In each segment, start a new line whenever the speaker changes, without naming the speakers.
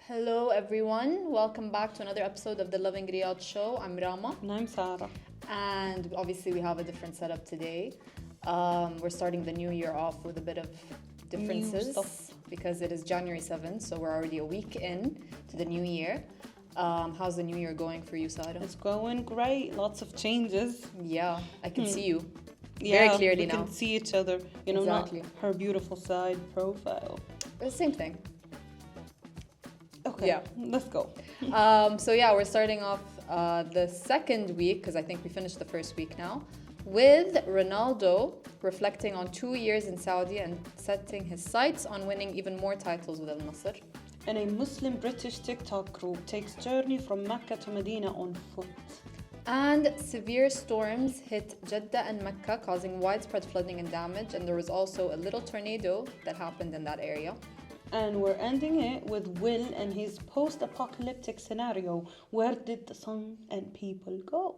Hello, everyone. Welcome back to another episode of the Lovin Riyadh show. I'm Rama,
And I'm Sarah.
and obviously, we have a different setup today. We're starting the new year off with a bit of differences
stuff.
because it is January 7th, so we're already a week in to the new year. How's the new year going for you, Sarah?
It's going great. Lots of changes.
Yeah, I can see you
Yeah,
very clearly
we
now.
can see each other.
Exactly.
Not her beautiful side profile.
It's the same thing.
Okay,
Yeah.
let's go.
We're starting off the second week, because I think we finished the first week now, with Ronaldo reflecting on 2 years in Saudi and setting his sights on winning even more titles with Al Nassr.
And a Muslim British TikTok group takes journey from Mecca to Medina on foot.
And severe storms hit Jeddah and Mecca, causing widespread flooding and damage. And there was also a little tornado that happened in that area.
And we're ending it with Will and his post-apocalyptic scenario. Where did the sun and people go?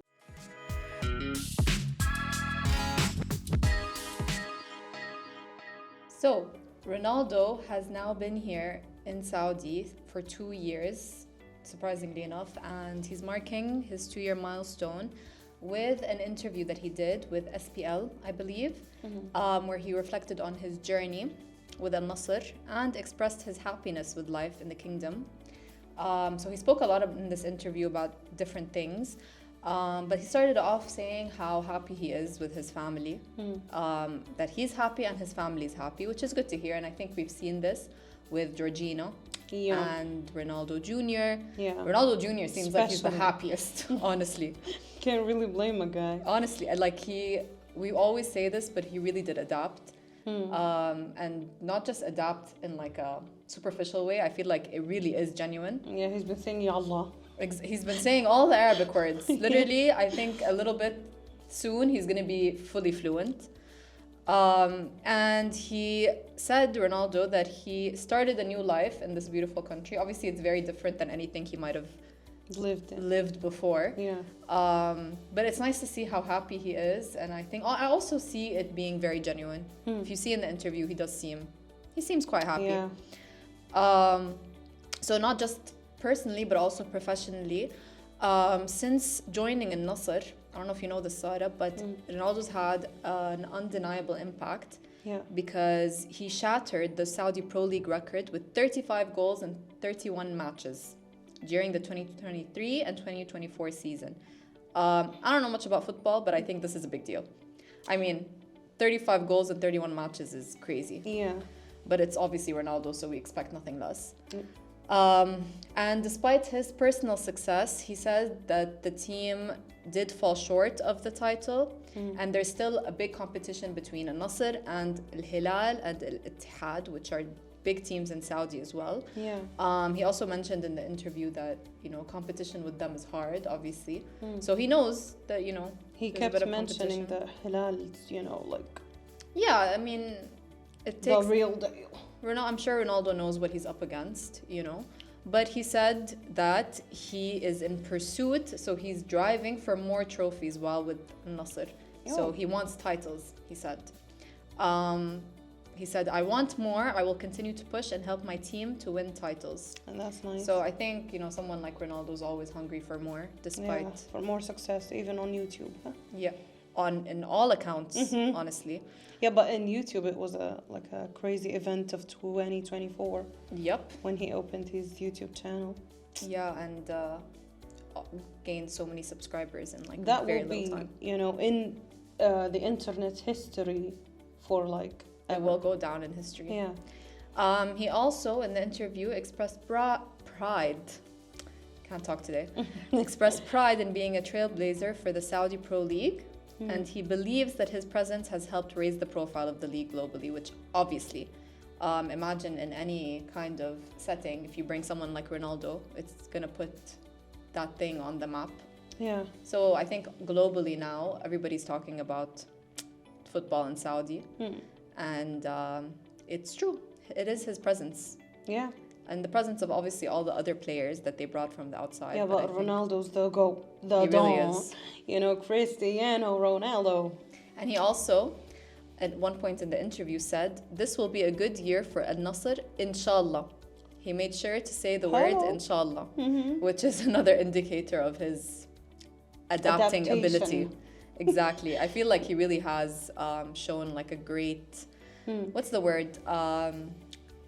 So, Ronaldo has now been here in Saudi for 2 years, surprisingly enough, and he's marking his 2-year milestone with an interview that he did with SPL, I believe, where he reflected on his journey with Al Nassr and expressed his happiness with life in the kingdom. So he spoke a lot in this interview about different things. But he started off saying how happy he is with his family, that he's happy and his family is happy, which is good to hear. And I think we've seen this with Georgina and Ronaldo Jr.
Yeah.
Ronaldo Jr. seems like he's the
Especially.
happiest, honestly.
Can't really blame a guy.
Honestly, we always say this, but he really did adapt. And not just adapt in like a superficial way. I feel like it really is genuine.
Yeah, he's been saying Ya Allah.
He's been saying all the Arabic words. Literally, I think a little bit soon he's going to be fully fluent. And he said, Ronaldo, that he started a new life in this beautiful country. Obviously, it's very different than anything he might have lived before.
Yeah.
But it's nice to see how happy he is. And I also see it being very genuine. If you see in the interview, he seems quite happy.
Yeah.
So not just personally, but also professionally. Since joining in Nasr, I don't know if you know this, Sarah, but Ronaldo's had an undeniable impact because he shattered the Saudi Pro League record with 35 goals in 31 matches during the 2023 and 2024 season. I don't know much about football, but I think this is a big deal. I mean, 35 goals in 31 matches is crazy.
Yeah.
But it's obviously Ronaldo, so we expect nothing less. And despite his personal success, he said that the team did fall short of the title, and there's still a big competition between Al Nassr and Al Hilal and Al Ittihad, which are big teams in Saudi as well.
Yeah.
He also mentioned in the interview that competition with them is hard, obviously. So he knows that
He
there's a
kept
bit of
mentioning
competition.
the Hilal, like
Yeah, I mean, it
the
takes.
real deal.
I'm sure Ronaldo knows what he's up against, But he said that he is in pursuit, so he's driving for more trophies while with Nasr. So
Oh.
he wants titles, he said. He said, I want more. I will continue to push and help my team to win titles.
And that's nice.
So I think, someone like Ronaldo is always hungry for more, despite,
for more success, even on YouTube. Huh?
in all accounts, honestly.
Yeah, but in YouTube it was a crazy event of 2024
Yep.
when he opened his YouTube channel.
Yeah, and gained so many subscribers in like
That
very
will
little
be,
time.
in the internet history for
It
ever.
will go down in history.
Yeah.
He also, in the interview, expressed pride. Can't talk today. Expressed pride in being a trailblazer for the Saudi Pro League. And he believes that his presence has helped raise the profile of the league globally, which obviously, imagine in any kind of setting, if you bring someone like Ronaldo, it's going to put that thing on the map.
Yeah.
So I think globally now, everybody's talking about football in Saudi. And it's true. It is his presence.
Yeah.
And the presence of obviously all the other players that they brought from the outside.
Yeah,
I
but
think
Ronaldo's the GOAT. The
He really
Don.
is.
Cristiano Ronaldo.
And he also, at one point in the interview, said, "This will be a good year for Al Nassr, inshallah." He made sure to say the word
Hello.
inshallah,
Mm-hmm.
which is another indicator of his adapting ability.
Adaptation.
Exactly. I feel like he really has shown like a great, what's the word?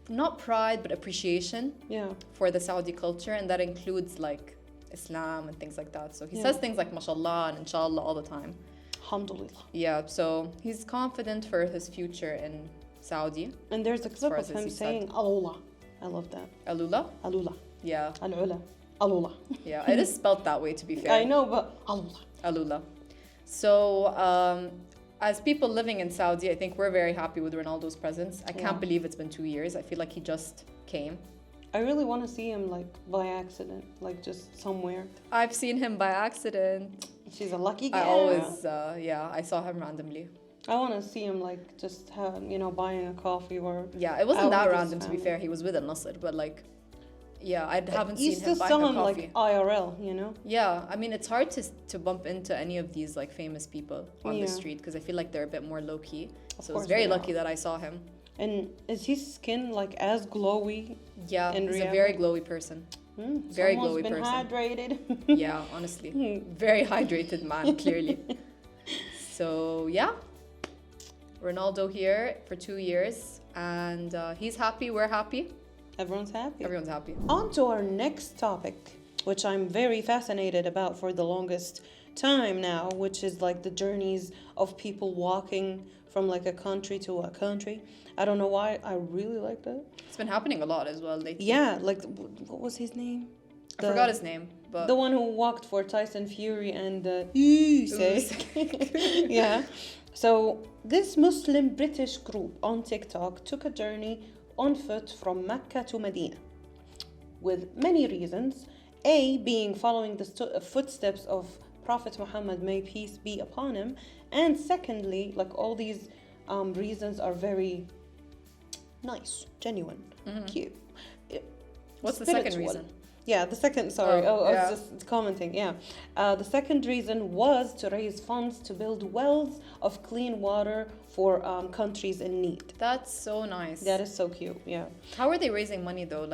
Not pride, but appreciation
Yeah.
for the Saudi culture, and that includes like Islam and things like that. So he
Yeah.
says things like mashallah and inshallah all the time.
Alhamdulillah.
Yeah, so he's confident for his future in Saudi.
And there's a clip
far
of
as
him
he said.
saying Alula. I love that.
Alula?
Alula.
Yeah,
Al-Ula. Alula.
yeah. It is spelled that way, to be fair.
I know, but Alula.
Alula. So, as people living in Saudi, I think we're very happy with Ronaldo's presence. I can't
Yeah.
believe it's been 2 years. I feel like he just came.
I really want to see him like by accident, like just somewhere.
I've seen him by accident.
She's a lucky girl.
I always, I saw him randomly.
I want to see him like just buying a coffee or.
Yeah, it wasn't
out
that
with his
random, to be
family.
fair. He was with Al Nasr, but like, yeah, I haven't
You
seen
still
him buying
saw
a
him
coffee.
like IRL.
Yeah, I mean, it's hard to bump into any of these like famous people on the
Yeah.
street because I feel like they're a bit more low key.
Of
So I
course
was very
they
lucky
are.
that I saw him.
And is his skin like as glowy?
Yeah,
In
he's a
reality?
very glowy person. Very
Someone's
glowy
been
person.
hydrated.
Yeah, honestly, very hydrated man, clearly. So yeah, Ronaldo here for 2 years, and he's happy. We're happy.
Everyone's happy.
Everyone's happy.
On to our next topic, which I'm very fascinated about for the longest time now, which is like the journeys of people walking from like a country to a country. I don't know why, I really like that.
It's been happening a lot as well lately.
Yeah, like what was his name?
I forgot his name, but
The one who walked for Tyson Fury and Usyk. Yeah. So this Muslim British group on TikTok took a journey on foot from Mecca to Medina with many reasons. A, being following the footsteps of Prophet Muhammad, may peace be upon him. And secondly, like all these reasons are very nice, genuine, cute.
what's the second
spiritual.
reason?
Yeah, the second, sorry,
Oh,
I
yeah.
was just commenting, yeah. The second reason was to raise funds to build wells of clean water for countries in need.
That's so nice.
That is so cute, yeah.
How are they raising money though?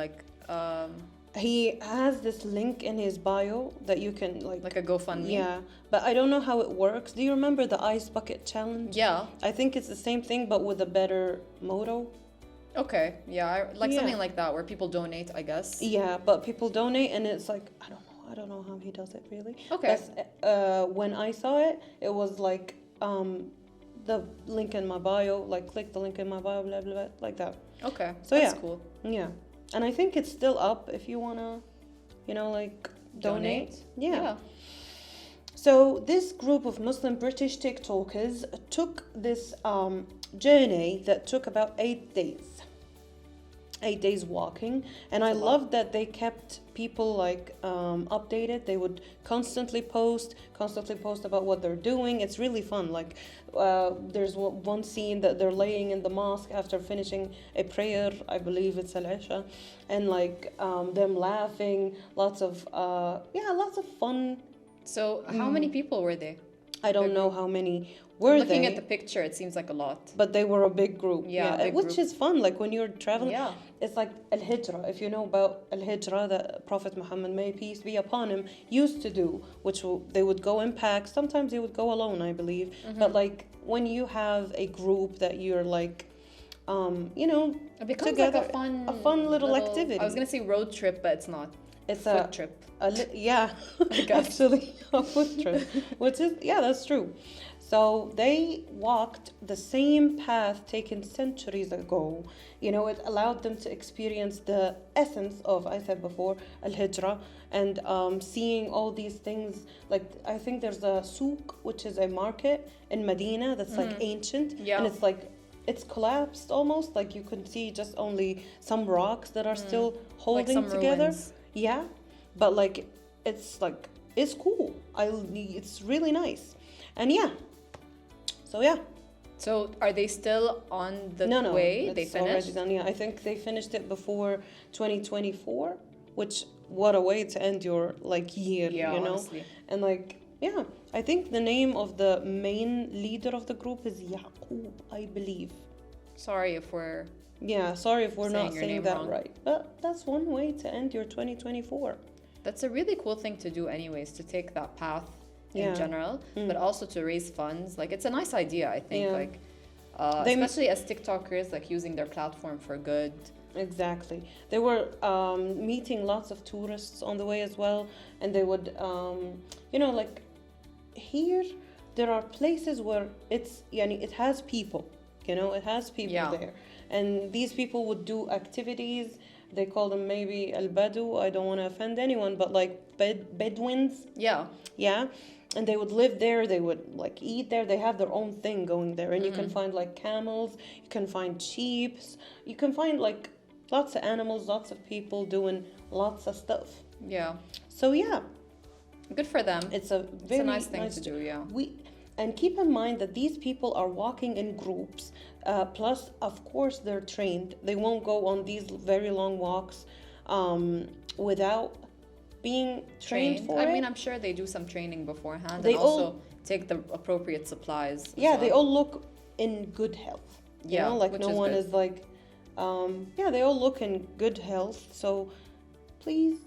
He has this link in his bio that you can
Like a GoFundMe?
Yeah, but I don't know how it works. Do you remember the ice bucket challenge?
Yeah.
I think it's the same thing, but with a better motto.
Okay. Yeah. Like
Yeah.
something like that where people donate, I guess.
Yeah, but people donate, and it's like I don't know how he does it really.
Okay.
But when I saw it, it was like the link in my bio, like click the link in my bio, blah blah blah, like that.
Okay.
So
That's
yeah.
cool.
Yeah, and I think it's still up if you wanna, like donate. Yeah. So this group of Muslim British TikTokers took this journey that took about 8 days. 8 days walking, and I loved that they kept people like updated. They would constantly post about what they're doing. It's really fun. Like there's one scene that they're laying in the mosque after finishing a prayer, I believe it's al-Isha, and like them laughing, lots of fun.
So how many people were they?
I don't know how many were
Looking
they,
at the picture, it seems like a lot.
but they were a big group.
Yeah, a big
which
group.
is fun. Like when you're traveling,
Yeah.
it's like al-Hijra. If you know about al-Hijra, that Prophet Muhammad, may peace be upon him, used to do, which they would go in packs. Sometimes they would go alone, I believe. But like when you have a group that you're like,
It becomes
together,
like
a fun little activity.
I was gonna say road trip, but it's not.
It's
Foot trip.
Yeah,
guess.
actually a foot trip, which is, yeah, that's true. So they walked the same path taken centuries ago. It allowed them to experience the essence of, I said before, al-Hijra, and seeing all these things. Like I think there's a souk, which is a market in Medina that's like ancient,
Yeah.
and it's collapsed almost. Like you could see just only some rocks that are still holding
some
together.
ruins.
Yeah, but it's cool. It's really nice, and yeah. So yeah.
So are they still on the
No,
way?
it's
They
already
finished?
done. Yeah, I think they finished it before 2024, which what a way to end your year,
Yeah,
you know.
honestly.
And yeah, I think the name of the main leader of the group is Yaqub, I believe.
Sorry if we're
Yeah, sorry if we're not
Saying your
saying
name
that
wrong.
right. But that's one way to end your 2024.
That's a really cool thing to do, anyways, to take that path in
Yeah.
general, but also to raise funds. Like, it's a nice idea, I think.
Yeah.
Like,
They-
especially as TikTokers, like using their platform for good.
Exactly. They were meeting lots of tourists on the way as well, and they would, like here, there are places where it has people, it has people
Yeah.
there, and these people would do activities. They call them maybe al-Badu. I don't want to offend anyone, but like Bedouins,
Yeah.
yeah. And they would live there, they would like eat there, they have their own thing going there. And you can find like camels, you can find sheep, you can find like lots of animals, lots of people doing lots of stuff.
Yeah.
So yeah,
Good for them.
it's a
It's
very
a nice thing to do, yeah.
And keep in mind that these people are walking in groups. Plus, of course, they're trained. They won't go on these very long walks without being trained for it.
I mean, I'm sure they do some training beforehand
They
and also
all-
take the appropriate supplies. as
Yeah, they
well.
all look in good health.
Yeah,
like
which
no
is
one
good.
is like, they all look in good health. So please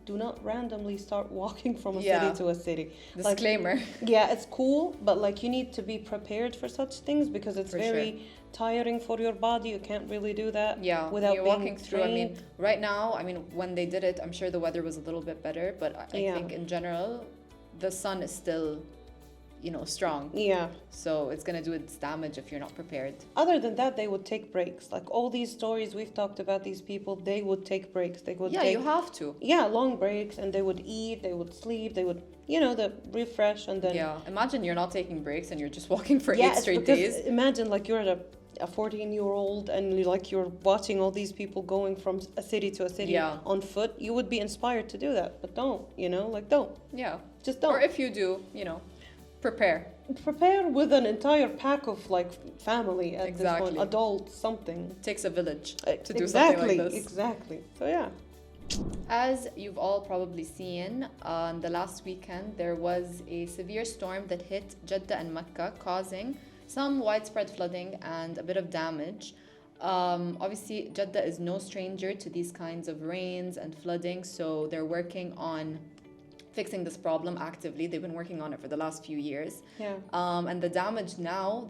do not randomly start walking from a
Yeah.
city to a city. Like,
Disclaimer.
yeah, it's cool, but like you need to be prepared for such things because it's
For
very tiring for your body. You can't really do that
Yeah,
without
you're
being
walking through. I mean, right now, when they did it, I'm sure the weather was a little bit better, but I
Yeah.
think in general, the sun is still, strong.
Yeah.
So it's gonna do its damage if you're not prepared.
Other than that, they would take breaks. Like all these stories we've talked about, these people, they would take breaks. They would
Yeah,
take
you have to.
long breaks, and they would eat, they would sleep, they would the refresh, and then
Yeah, imagine you're not taking breaks and you're just walking for 8
it's
straight
because
days.
imagine like you're a 14-year-old and you're watching all these people going from a city to a city
Yeah.
on foot. You would be inspired to do that, but don't. Don't.
Yeah.
Just don't.
Or if you do, prepare.
Prepare with an entire pack of like family at this
Exactly.
point, adults, something.
It takes a village to do
exactly,
something like this.
Exactly. So yeah.
As you've all probably seen, on the last weekend there was a severe storm that hit Jeddah and Mecca, causing some widespread flooding and a bit of damage. Obviously, Jeddah is no stranger to these kinds of rains and flooding, so they're working on fixing this problem actively. They've been working on it for the last few years.
Yeah.
And the damage now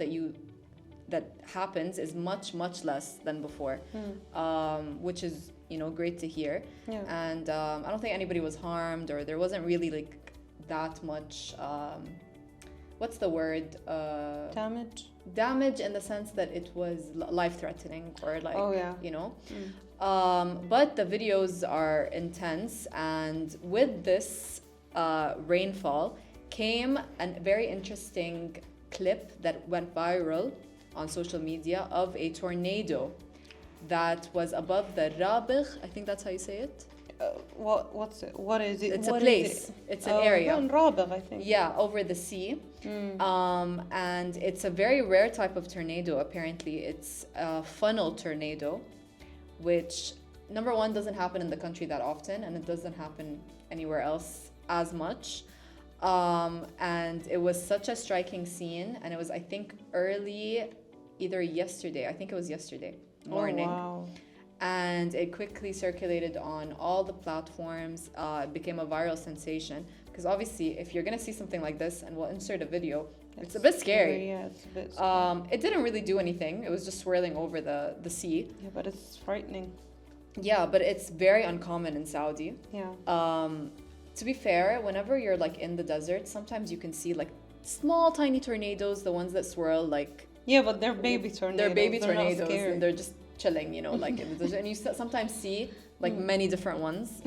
that happens is much, much less than before, which is great to hear.
Yeah.
And I don't think anybody was harmed, or there wasn't really like that much what's the word, damage in the sense that it was life-threatening or like
Oh, yeah.
but the videos are intense, and with this rainfall came a very interesting clip that went viral on social media of a tornado that was above the Rabigh. I think that's how you say it.
What's it? What is it?
It's
What
a
is
place.
it?
It's an area.
In Rabigh, I think.
Yeah, over the sea. And it's a very rare type of tornado, apparently. It's a funnel tornado, which, number one, doesn't happen in the country that often, and it doesn't happen anywhere else as much. And it was such a striking scene, and it was, I think, early, either yesterday. I think it was yesterday morning.
Oh, wow.
And it quickly circulated on all the platforms. It became a viral sensation because obviously if you're gonna see something like this, and we'll insert a video, it's a bit scary.
Yeah, it's a bit scary.
It didn't really do anything. It was just swirling over the sea.
Yeah, but it's frightening.
Yeah, but it's very uncommon in Saudi.
Yeah.
To be fair, whenever you're like in the desert, sometimes you can see like small tiny tornadoes, the ones that swirl like.
Yeah, but they're baby tornadoes.
They're baby
They're not
tornadoes,
scary.
and they're just chilling, like in the desert. And you sometimes see like many different ones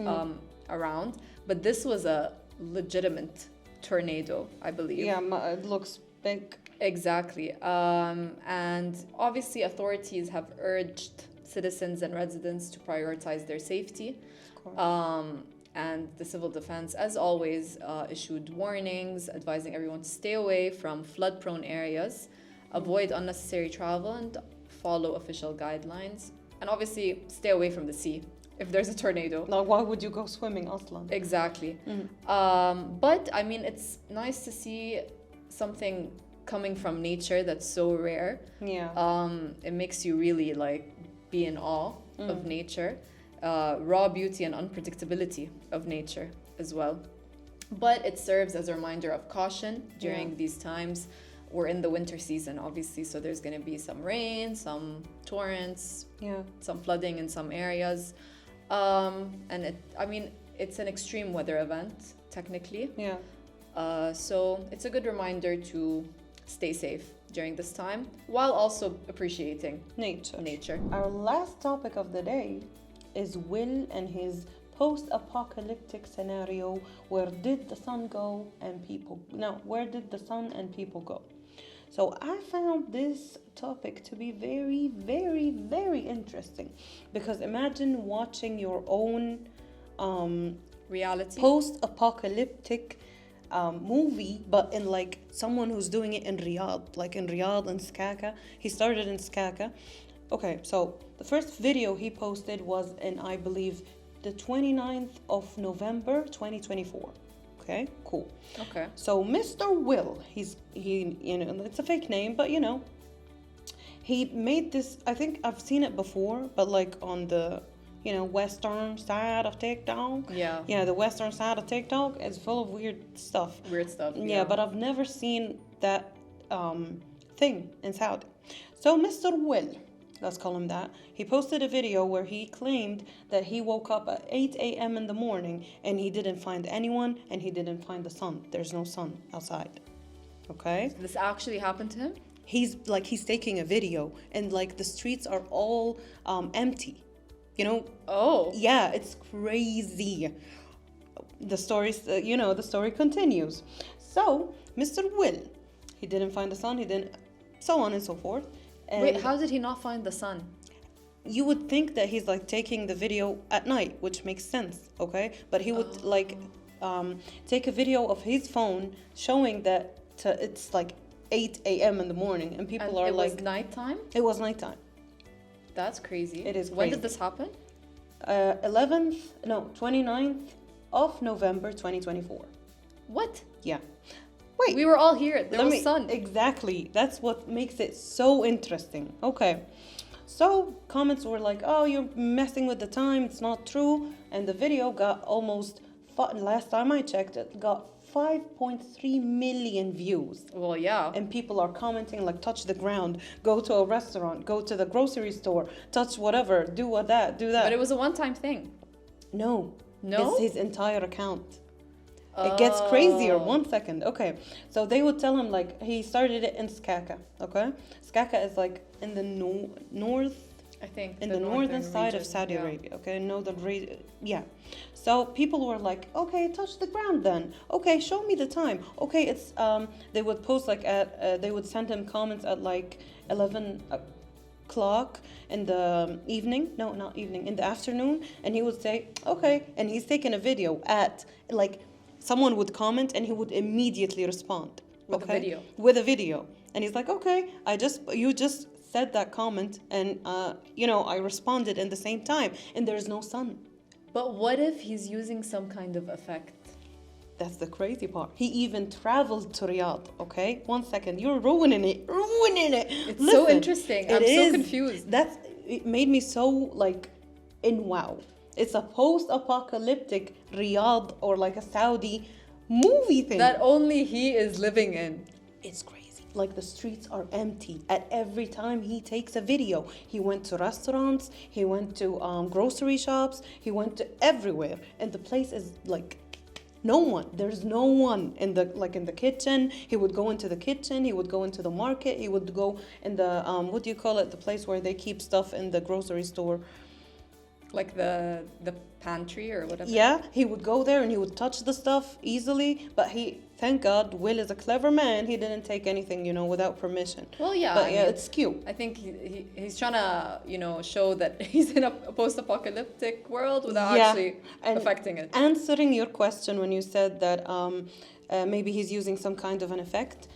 around, but this was a legitimate tornado, I believe.
Yeah, it looks big.
Exactly. And obviously authorities have urged citizens and residents to prioritize their safety.
Of course.
And the civil defense, as always, issued warnings advising everyone to stay away from flood-prone areas, avoid unnecessary travel, and follow official guidelines. And obviously, stay away from the sea if there's a tornado.
Like, why would you go swimming, Aslan?
Exactly. But, I mean, it's nice to see something coming from nature that's so rare.
Yeah.
It makes you really, like, be in awe of nature, raw beauty and unpredictability of nature as well. But it serves as a reminder of caution during these times. We're in the winter season, obviously, so there's going to be some rain, some torrents, some flooding in some areas. And it's an extreme weather event, technically. So it's a good reminder to stay safe during this time while also appreciating nature.
Our last topic of the day is Will and his post-apocalyptic scenario. Where did the sun and people go? So I found this topic to be very, very, very interesting, because imagine watching your own
reality
post-apocalyptic movie, but in like someone who's doing it in Riyadh, like in Riyadh and Skaka. He started in Skaka. Okay, so the first video he posted was in, I believe, the 29th of November 2024. Okay, cool.
Okay.
So Mr. Will, he it's a fake name, but he made this. I think I've seen it before, but like on the western side of TikTok.
Yeah,
the western side of TikTok is full of weird stuff.
Yeah,
but I've never seen that thing in Saudi. So Mr. Will, let's call him that, he posted a video where he claimed that he woke up at 8 a.m. in the morning and he didn't find anyone and he didn't find the sun. There's no sun outside. Okay?
This actually happened to him?
He's taking a video and like the streets are all empty.
Oh.
Yeah, it's crazy. The story continues. So, Mr. Will, he didn't find the sun, so on and so forth. And
wait, how did he not find the sun?
You would think that he's like taking the video at night, which makes sense, okay? But he would take a video of his phone showing that it's like 8 a.m. in the morning, and people are like...
It was nighttime?
It was nighttime.
That's crazy.
It is crazy.
When did this happen?
29th of November 2024.
What?
Yeah. Wait.
We were all here. There was sun.
Exactly. That's what makes it so interesting. Okay. So comments were like, oh, you're messing with the time. It's not true. And the video got last time I checked, it got 5.3 million views.
Well, yeah.
And people are commenting like, touch the ground, go to a restaurant, go to the grocery store, touch whatever, do that.
But it was a one-time thing.
No.
No?
It's his entire account. It gets crazier. 1 second. Okay. So they would tell him like, he started it in Skaka. Okay. Skaka is like in the north.
I think.
In the northern side of Saudi Arabia. Okay. Yeah. So people were like, okay, touch the ground then. Okay, show me the time. Okay, it's they would post like they would send him comments at like 11 o'clock in the evening. No, not evening, in the afternoon. And he would say, okay. And he's taking a video at like, someone would comment and he would immediately respond.
With
a video. And he's like, okay, you just said that comment and, I responded in the same time and there's no sun.
But what if he's using some kind of effect?
That's the crazy part. He even traveled to Riyadh, okay? 1 second, you're ruining it.
It's so interesting. I'm so confused.
It made me so like, in wow. It's a post-apocalyptic Riyadh or like a Saudi movie thing.
That only he is living in.
It's crazy. Like the streets are empty. At every time he takes a video, he went to restaurants, he went to grocery shops, he went to everywhere. And the place is like, no one. There's no one in the kitchen. He would go into the kitchen. He would go into the market. He would go in the, what do you call it? The place where they keep stuff in the grocery store.
Like the pantry or whatever.
Yeah, he would go there and he would touch the stuff easily. But thank God, Will is a clever man. He didn't take anything, without permission.
Well, yeah.
But it's cute.
I think he's trying to, show that he's in a post-apocalyptic world without actually affecting it.
Answering your question when you said that maybe he's using some kind of an effect,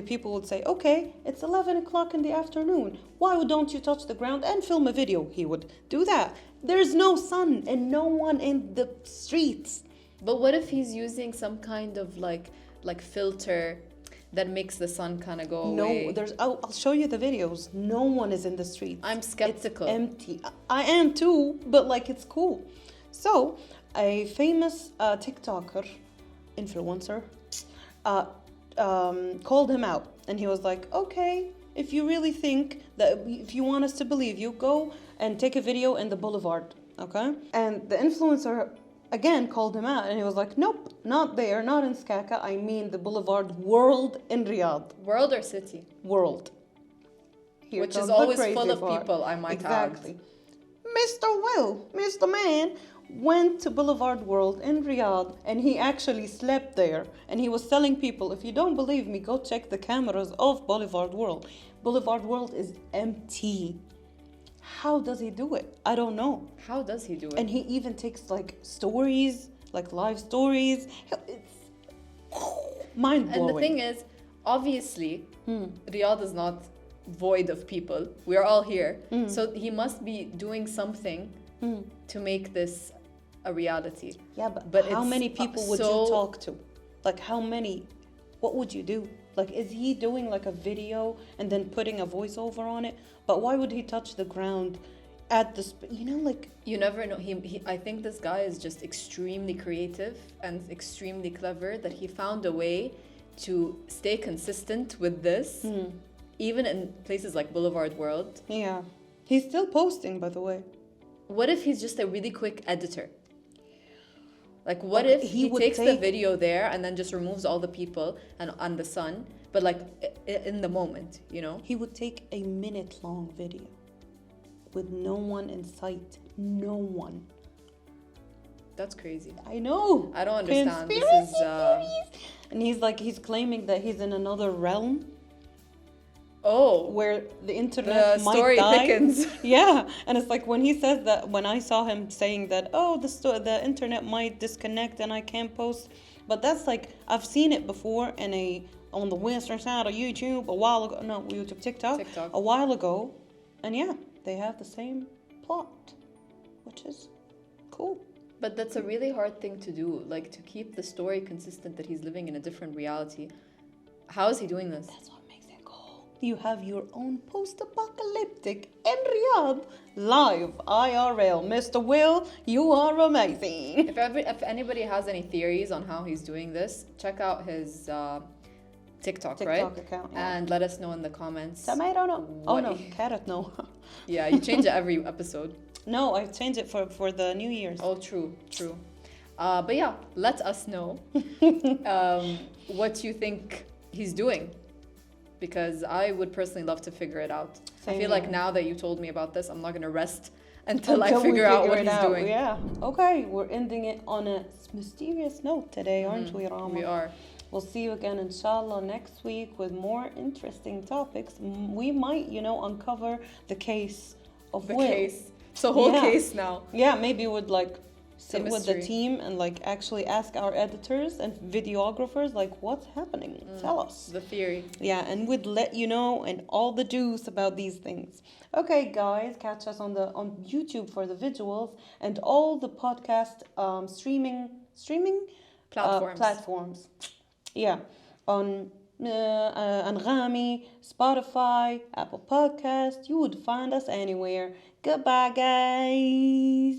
people would say, okay, it's 11 o'clock in the afternoon. Why don't you touch the ground and film a video? He would do that. There's no sun and no one in the streets.
But what if he's using some kind of like filter that makes the sun kind of go
No,
away?
I'll show you the videos. No one is in the streets.
I'm skeptical.
It's empty. I am too, but like it's cool. So, a famous TikToker, influencer, called him out, and he was like, "Okay, if you really think that, if you want us to believe you, go and take a video in the boulevard." Okay, and the influencer again called him out, and he was like, "Nope, not there, not in Skaka. I mean the boulevard world in Riyadh.
World or city?
World." Here
Which is
comes the
always
crazy
full of
part.
people, I might add.
Exactly. Mr. Man, went to Boulevard World in Riyadh, and he actually slept there. And he was telling people, if you don't believe me, go check the cameras of Boulevard World. Boulevard World is empty. How does he do it? I don't know.
How does he do it?
And he even takes like stories, like live stories. It's mind blowing.
And the thing is, obviously, Riyadh is not void of people. We're all here. So he must be doing something to make this a reality.
Yeah, but how
it's
many people would you talk to? Like how many? What would you do? Like, is he doing like a video and then putting a voiceover on it? But why would he touch the ground at the, like...
You never know. I think this guy is just extremely creative and extremely clever, that he found a way to stay consistent with this, even in places like Boulevard World.
Yeah. He's still posting, by the way.
What if he's just a really quick editor? Like, what if he takes the video there and then just removes all the people and the sun, but like in the moment,
He would take a minute-long video with no one in sight. No one.
That's crazy.
I know.
I don't understand.
Conspiracy theories. And he's claiming that he's in another realm.
Oh,
where the internet
the
might
story
die.
thickens.
Yeah, and it's like when he says that, when I saw him saying that, oh, the internet might disconnect and I can't post, but that's like, I've seen it before on the western side of YouTube a while ago. No, YouTube, TikTok. A while ago, and yeah, they have the same plot, which is cool.
But that's a really hard thing to do, like to keep the story consistent that he's living in a different reality. How is he doing this?
That's what makes it cool. You have your own post-apocalyptic in Riyadh live IRL. Mr. Will, you are amazing.
If anybody has any theories on how he's doing this, check out his TikTok, right?
Account, yeah.
And let us know in the comments.
Tomato no. Oh no, carrot no.
Yeah, you change it every episode.
No, I've changed it for the New Year's.
Oh, true. But yeah, let us know what you think he's doing, because I would personally love to figure it out. I feel like now that you told me about this, I'm not going to rest until I figure out what he's doing.
Yeah. Okay, we're ending it on a mysterious note today, aren't we, Rama?
We are.
We'll see you again, inshallah, next week with more interesting topics. We might, uncover the case of Will.
Case. It's a whole case now.
Yeah, maybe we'd sit with the team and actually ask our editors and videographers what's happening. Tell us.
The theory.
Yeah, and we'd let you know and all the juice about these things. Okay, guys, catch us on YouTube for the visuals and all the podcast streaming platforms. Yeah, on Anghami, Spotify, Apple Podcast. You would find us anywhere. Goodbye, guys.